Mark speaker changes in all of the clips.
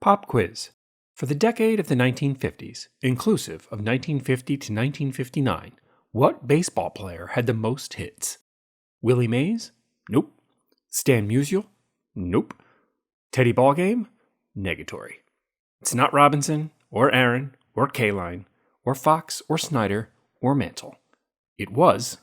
Speaker 1: Pop quiz. For the decade of the 1950s, inclusive of 1950 to 1959, what baseball player had the most hits? Willie Mays? Nope. Stan Musial? Nope. Teddy Ballgame? Negatory. It's not Robinson, or Aaron, or Kaline, or Fox, or Snyder, or Mantle. It was...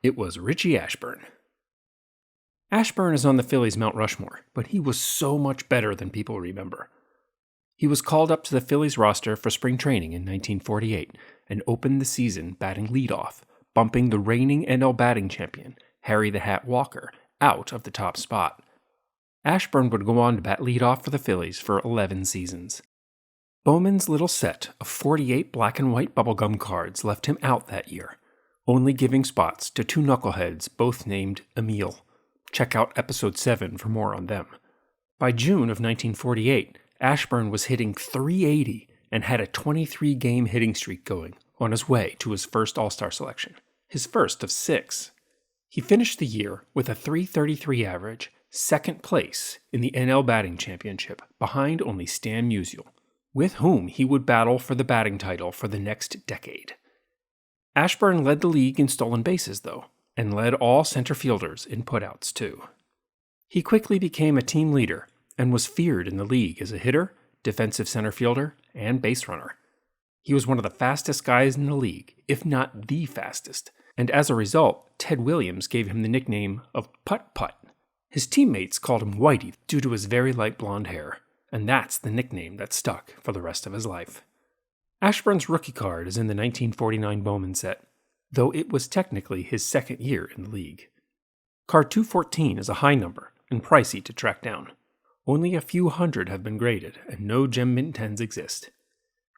Speaker 1: It was Richie Ashburn. Ashburn is on the Phillies' Mount Rushmore, but he was so much better than people remember. He was called up to the Phillies roster for spring training in 1948 and opened the season batting leadoff, bumping the reigning NL batting champion, Harry the Hat Walker, out of the top spot. Ashburn would go on to bat leadoff for the Phillies for 11 seasons. Bowman's little set of 48 black and white bubblegum cards left him out that year, only giving spots to two knuckleheads both named Emile. Check out episode 7 for more on them. By June of 1948, Ashburn was hitting .380 and had a 23-game hitting streak going on his way to his first All-Star selection, his first of 6. He finished the year with a .333 average, second place in the NL batting championship, behind only Stan Musial, with whom he would battle for the batting title for the next decade. Ashburn led the league in stolen bases, though, and led all center fielders in putouts, too. He quickly became a team leader and was feared in the league as a hitter, defensive center fielder, and base runner. He was one of the fastest guys in the league, if not the fastest, and as a result, Ted Williams gave him the nickname of Putt Putt. His teammates called him Whitey due to his very light blonde hair, and that's the nickname that stuck for the rest of his life. Ashburn's rookie card is in the 1949 Bowman set, though it was technically his second year in the league. Card 214 is a high number and pricey to track down. Only a few hundred have been graded, and no Gem Mint 10s exist.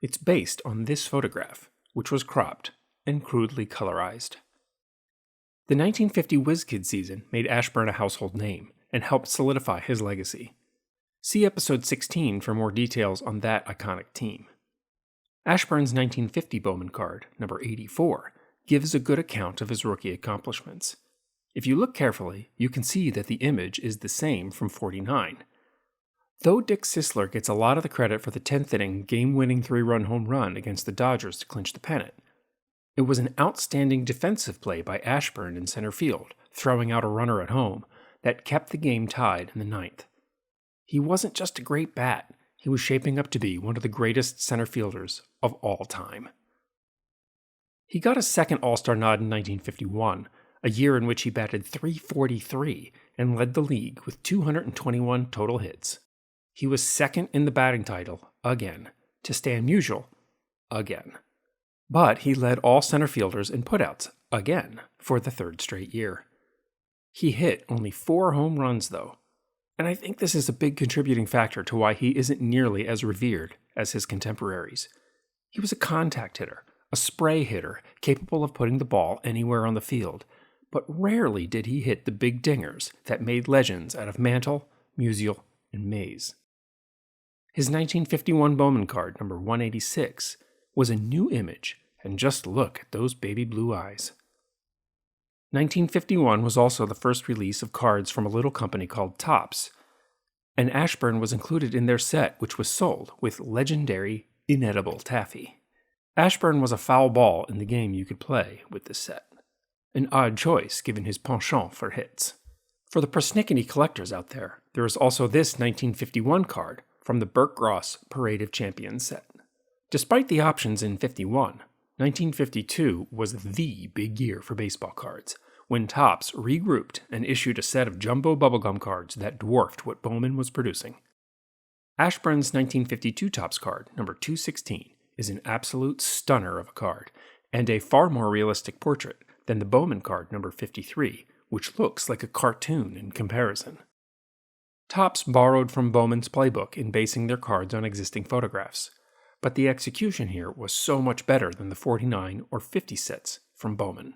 Speaker 1: It's based on this photograph, which was cropped and crudely colorized. The 1950 WizKid season made Ashburn a household name and helped solidify his legacy. See episode 16 for more details on that iconic team. Ashburn's 1950 Bowman card, number 84, gives a good account of his rookie accomplishments. If you look carefully, you can see that the image is the same from 49. Though Dick Sisler gets a lot of the credit for the 10th inning game-winning 3-run home run against the Dodgers to clinch the pennant, it was an outstanding defensive play by Ashburn in center field, throwing out a runner at home, that kept the game tied in the 9th. He wasn't just a great bat, he was shaping up to be one of the greatest center fielders of all time. He got a second All-Star nod in 1951, a year in which he batted .343 and led the league with 221 total hits. He was second in the batting title, again, to Stan Musial, again. But he led all center fielders in putouts, again, for the third straight year. He hit only 4 home runs, though, and I think this is a big contributing factor to why he isn't nearly as revered as his contemporaries. He was a contact hitter, a spray hitter capable of putting the ball anywhere on the field, but rarely did he hit the big dingers that made legends out of Mantle, Musial, and Mays. His 1951 Bowman card, number 186, was a new image, and just look at those baby blue eyes. 1951 was also the first release of cards from a little company called Topps, and Ashburn was included in their set, which was sold with legendary inedible taffy. Ashburn was a foul ball in the game you could play with this set, an odd choice given his penchant for hits. For the persnickety collectors out there, there is also this 1951 card from the Burt Gross Parade of Champions set. Despite the options in 51, 1952 was the big year for baseball cards, when Topps regrouped and issued a set of jumbo bubblegum cards that dwarfed what Bowman was producing. Ashburn's 1952 Topps card, number 216, is an absolute stunner of a card, and a far more realistic portrait than the Bowman card, number 53, which looks like a cartoon in comparison. Topps borrowed from Bowman's playbook in basing their cards on existing photographs, but the execution here was so much better than the 49 or 50 sets from Bowman.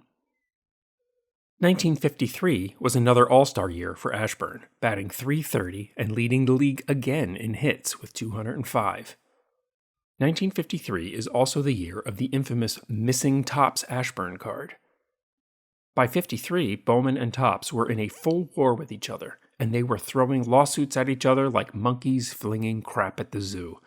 Speaker 1: 1953 was another all-star year for Ashburn, batting .330 and leading the league again in hits with 205. 1953 is also the year of the infamous Missing Topps Ashburn card. By '53, Bowman and Topps were in a full war with each other, and they were throwing lawsuits at each other like monkeys flinging crap at the zoo.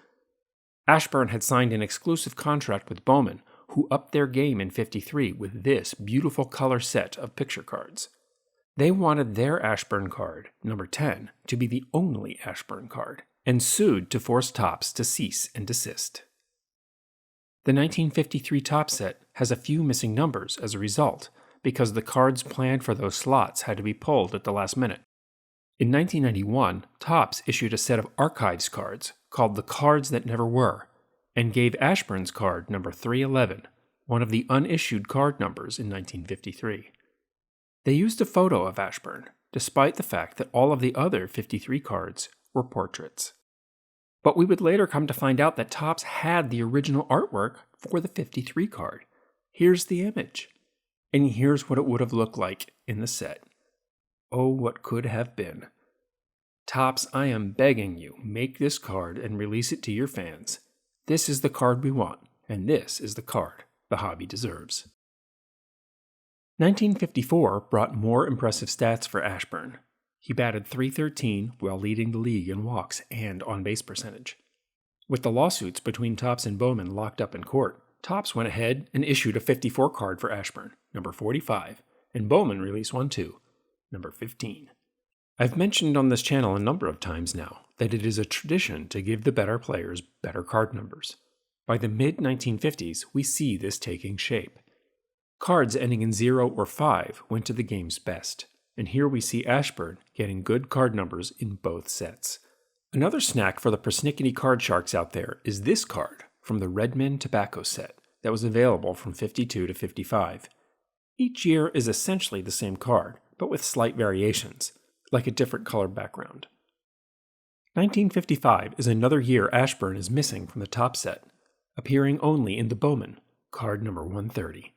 Speaker 1: Ashburn had signed an exclusive contract with Bowman, who upped their game in '53 with this beautiful color set of picture cards. They wanted their Ashburn card, number 10, to be the only Ashburn card, and sued to force Topps to cease and desist. The 1953 Topps set has a few missing numbers as a result, because the cards planned for those slots had to be pulled at the last minute. In 1991, Topps issued a set of archives cards called the Cards That Never Were, and gave Ashburn's card number 311, one of the unissued card numbers in 1953. They used a photo of Ashburn, despite the fact that all of the other 53 cards were portraits. But we would later come to find out that Topps had the original artwork for the 53 card. Here's the image. And here's what it would have looked like in the set. Oh, what could have been. Topps, I am begging you, make this card and release it to your fans. This is the card we want, and this is the card the hobby deserves. 1954 brought more impressive stats for Ashburn. He batted .313 while leading the league in walks and on-base percentage. With the lawsuits between Topps and Bowman locked up in court, Topps went ahead and issued a 54 card for Ashburn, number 45, and Bowman released one too, number 15. I've mentioned on this channel a number of times now that it is a tradition to give the better players better card numbers. By the mid-1950s, we see this taking shape. Cards ending in 0 or 5 went to the game's best, and here we see Ashburn getting good card numbers in both sets. Another snack for the persnickety card sharks out there is this card from the Redmond Tobacco set that was available from 52 to 55. Each year is essentially the same card, but with slight variations, like a different colored background. 1955 is another year Ashburn is missing from the top set, appearing only in the Bowman, card number 130.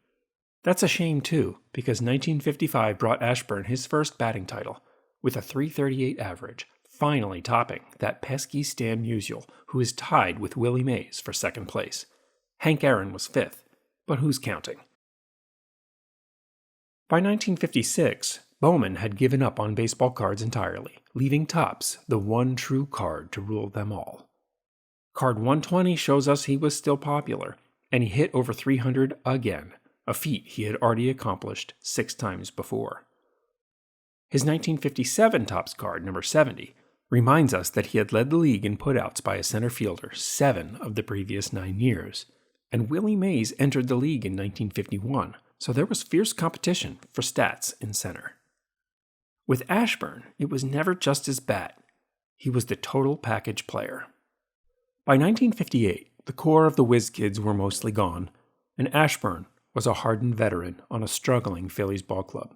Speaker 1: That's a shame too, because 1955 brought Ashburn his first batting title, with a .338 average, finally topping that pesky Stan Musial, who is tied with Willie Mays for second place. Hank Aaron was fifth, but who's counting? By 1956, Bowman had given up on baseball cards entirely, leaving Topps the one true card to rule them all. Card 120 shows us he was still popular, and he hit over 300 again, a feat he had already accomplished 6 times before. His 1957 Topps card, number 70, reminds us that he had led the league in putouts by a center fielder 7 of the previous 9 years, and Willie Mays entered the league in 1951, so there was fierce competition for stats in center. With Ashburn, it was never just his bat. He was the total package player. By 1958, the core of the Whiz Kids were mostly gone, and Ashburn was a hardened veteran on a struggling Phillies ball club.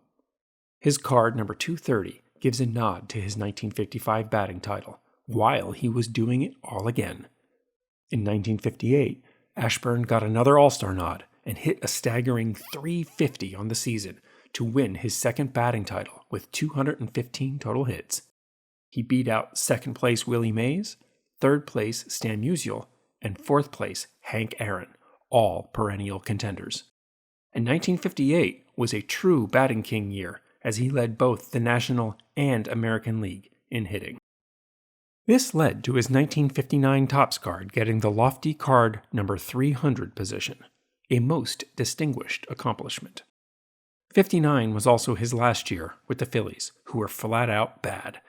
Speaker 1: His card, number 230, gives a nod to his 1955 batting title, while he was doing it all again. In 1958, Ashburn got another All-Star nod and hit a staggering .350 on the season to win his second batting title with 215 total hits. He beat out second place Willie Mays, third place Stan Musial, and fourth place Hank Aaron, all perennial contenders. And 1958 was a true batting king year as he led both the National and American League in hitting. This led to his 1959 Topps card getting the lofty card number 300 position, a most distinguished accomplishment. 59 was also his last year with the Phillies, who were flat out bad.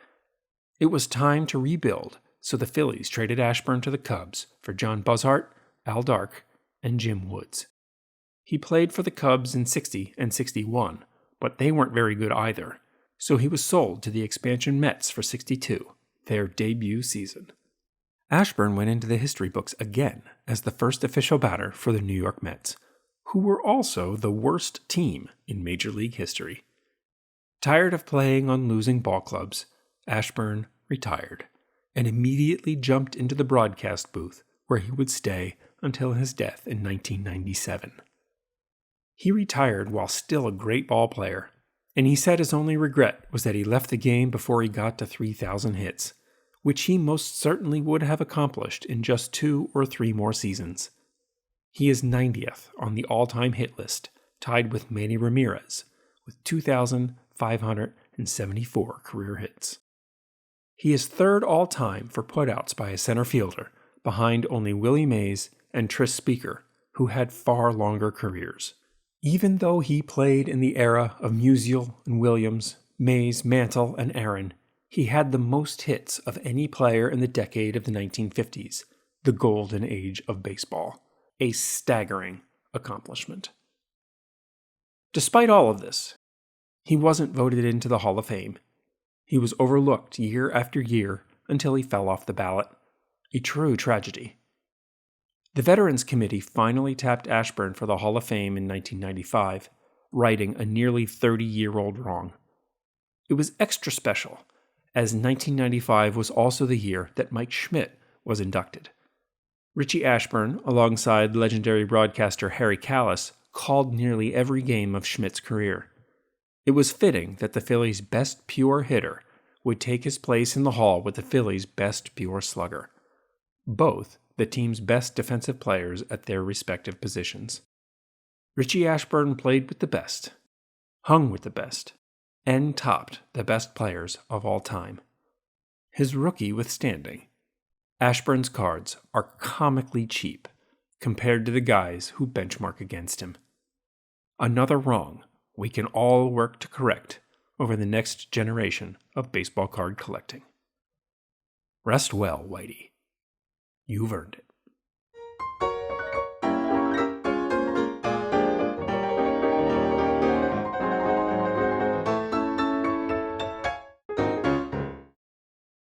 Speaker 1: It was time to rebuild, so the Phillies traded Ashburn to the Cubs for John Buzzhart, Al Dark, and Jim Woods. He played for the Cubs in 60 and 61, but they weren't very good either, so he was sold to the expansion Mets for 62, their debut season. Ashburn went into the history books again as the first official batter for the New York Mets, who were also the worst team in Major League history. Tired of playing on losing ball clubs, Ashburn retired and immediately jumped into the broadcast booth where he would stay until his death in 1997. He retired while still a great ball player, and he said his only regret was that he left the game before he got to 3,000 hits, which he most certainly would have accomplished in just 2 or 3 more seasons. He is 90th on the all-time hit list, tied with Manny Ramirez, with 2,574 career hits. He is 3rd all-time for putouts by a center fielder, behind only Willie Mays and Tris Speaker, who had far longer careers. Even though he played in the era of Musial and Williams, Mays, Mantle, and Aaron, he had the most hits of any player in the decade of the 1950s, the golden age of baseball. A staggering accomplishment. Despite all of this, he wasn't voted into the Hall of Fame. He was overlooked year after year until he fell off the ballot. A true tragedy. The Veterans Committee finally tapped Ashburn for the Hall of Fame in 1995, righting a nearly 30-year-old wrong. It was extra special, as 1995 was also the year that Mike Schmidt was inducted. Richie Ashburn, alongside legendary broadcaster Harry Kalas, called nearly every game of Schmidt's career. It was fitting that the Phillies' best pure hitter would take his place in the Hall with the Phillies' best pure slugger. Both the team's best defensive players at their respective positions. Richie Ashburn played with the best, hung with the best, and topped the best players of all time. His rookie withstanding, Ashburn's cards are comically cheap compared to the guys who benchmark against him. Another wrong we can all work to correct over the next generation of baseball card collecting. Rest well, Whitey. You've earned it.